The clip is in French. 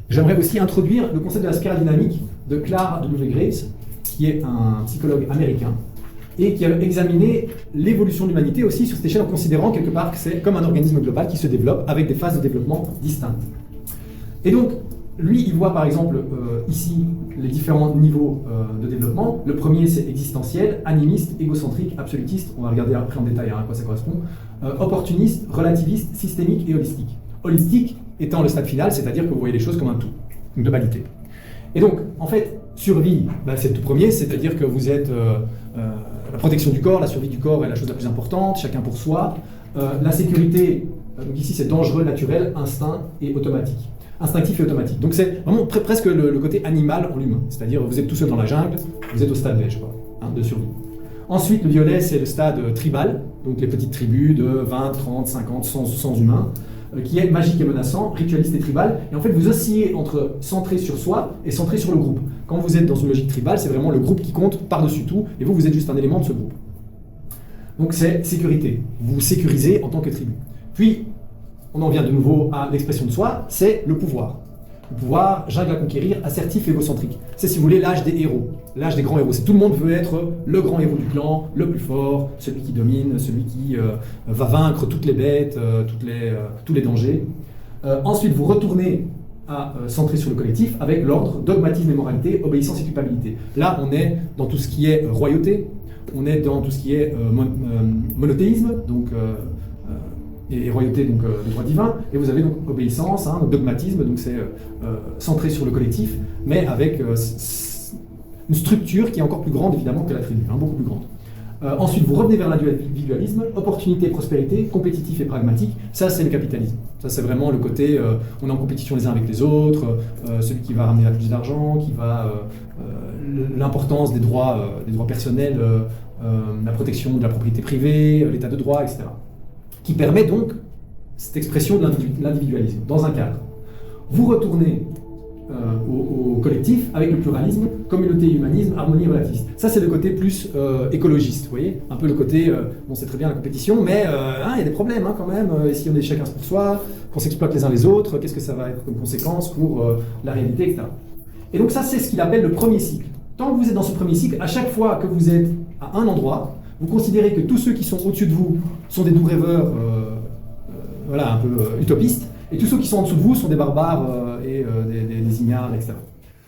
J'aimerais aussi introduire le concept de la spirale dynamique de Clark W. Graves, qui est un psychologue américain, et qui a examiné l'évolution de l'humanité aussi sur cette échelle en considérant quelque part que c'est comme un organisme global qui se développe avec des phases de développement distinctes. Et donc, lui, il voit par exemple ici les différents niveaux de développement. Le premier, c'est existentiel, animiste, égocentrique, absolutiste, on va regarder après en détail à quoi ça correspond, opportuniste, relativiste, systémique et holistique. Holistique étant le stade final, c'est-à-dire que vous voyez les choses comme un tout, une globalité. Et donc, en fait, survie, c'est le tout premier, c'est-à-dire que vous êtes la protection du corps, la survie du corps est la chose la plus importante, chacun pour soi. La sécurité, donc ici c'est dangereux, naturel, instinct et automatique. Instinctif et automatique. Donc c'est vraiment presque le côté animal en l'humain, c'est-à-dire vous êtes tout seul dans la jungle, vous êtes au stade belge, de survie. Ensuite, le violet, c'est le stade tribal, donc les petites tribus de 20, 30, 50, 100 humains, qui est magique et menaçant, ritualiste et tribal. Et en fait, vous oscillez entre centré sur soi et centré sur le groupe. Quand vous êtes dans une logique tribale, c'est vraiment le groupe qui compte par-dessus tout, et vous êtes juste un élément de ce groupe. Donc c'est sécurité. Vous vous sécurisez en tant que tribu. Puis, on en vient de nouveau à l'expression de soi, c'est le pouvoir. Le pouvoir, jungle à conquérir, assertif, égocentrique. C'est, si vous voulez, l'âge des héros, l'âge des grands héros. Tout le monde veut être le grand héros du clan, le plus fort, celui qui domine, celui qui va vaincre toutes les bêtes, tous les dangers. Ensuite, vous retournez à centrer sur le collectif avec l'ordre, dogmatisme et moralité, obéissance et culpabilité. Là, on est dans tout ce qui est royauté, on est dans tout ce qui est monothéisme, donc et royauté, donc le droit divin, et vous avez donc obéissance, dogmatisme, donc c'est centré sur le collectif, mais avec une structure qui est encore plus grande évidemment que la tribu, beaucoup plus grande. Ensuite, vous revenez vers l'individualisme, opportunité, prospérité, compétitif et pragmatique, ça c'est le capitalisme. Ça c'est vraiment le côté, on est en compétition les uns avec les autres, celui qui va ramener la plus d'argent, qui va l'importance des droits personnels, la protection de la propriété privée, l'état de droit, etc. Qui permet donc cette expression de l'individualisme dans un cadre. Vous retournez au collectif avec le pluralisme, communauté, humanisme, harmonie relativiste. Ça c'est le côté plus écologiste, vous voyez, un peu le côté, bon c'est très bien la compétition, mais il y a des problèmes quand même, et si on est chacun pour soi, qu'on s'exploite les uns les autres, qu'est-ce que ça va être comme conséquence pour la réalité, etc. Et donc ça c'est ce qu'il appelle le premier cycle. Tant que vous êtes dans ce premier cycle, à chaque fois que vous êtes à un endroit, vous considérez que tous ceux qui sont au-dessus de vous sont des doux rêveurs, un peu utopistes, et tous ceux qui sont en dessous de vous sont des barbares et des ignares, etc.